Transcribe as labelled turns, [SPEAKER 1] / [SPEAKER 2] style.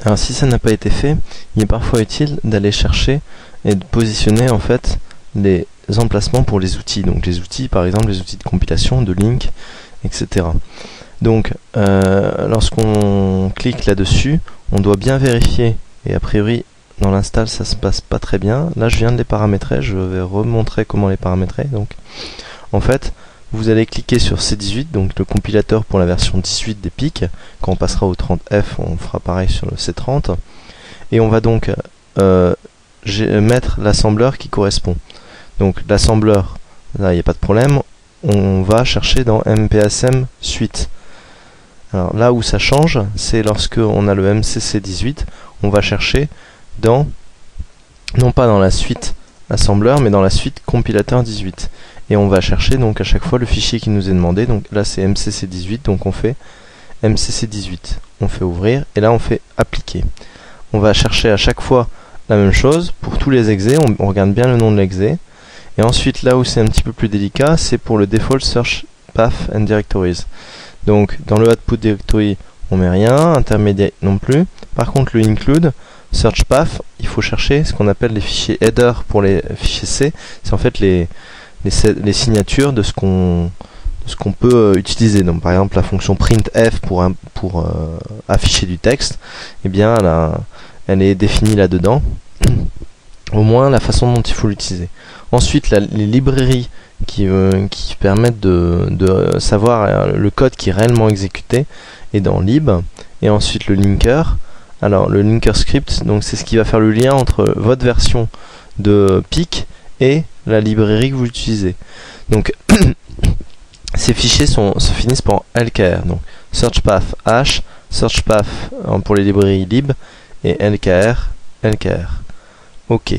[SPEAKER 1] Alors si ça n'a pas été fait, il est parfois utile d'aller chercher et de positionner en fait les emplacements pour les outils. Donc les outils, par exemple les outils de compilation, de link, etc. Donc lorsqu'on clique là-dessus, on doit bien vérifier, et a priori dans l'install ça se passe pas très bien. Là je viens de les paramétrer, je vais remontrer comment les paramétrer. Donc en fait vous allez cliquer sur C18, donc le compilateur pour la version 18 des PIC. Quand on passera au 30F, on fera pareil sur le C30. Et on va donc mettre l'assembleur qui correspond. Donc l'assembleur, là il n'y a pas de problème, on va chercher dans MPSM suite. Alors là où ça change, c'est lorsque on a le MCC18, on va chercher dans, non pas dans la suite assembleur, mais dans la suite compilateur 18. Et on va chercher donc à chaque fois le fichier qui nous est demandé. Donc là c'est MCC18, donc on fait MCC18. On fait ouvrir et là on fait appliquer. On va chercher à chaque fois la même chose pour tous les exés. On regarde bien le nom de l'exé. Et ensuite là où c'est un petit peu plus délicat, c'est pour le default search path and directories. Donc dans le output directory on met rien, intermediate non plus. Par contre le include, search path, il faut chercher ce qu'on appelle les fichiers header pour les fichiers C. C'est en fait les signatures de ce qu'on peut utiliser. Donc par exemple la fonction printf pour afficher du texte, eh bien elle est définie là-dedans. Au moins la façon dont il faut l'utiliser. Ensuite les librairies qui permettent de savoir le code qui est réellement exécuté est dans lib. Et ensuite le linker. Alors le linker script, donc c'est ce qui va faire le lien entre votre version de PIC et la librairie que vous utilisez. Donc ces fichiers se finissent par LKR. Donc search path hash, search path pour les librairies lib et LKR. OK.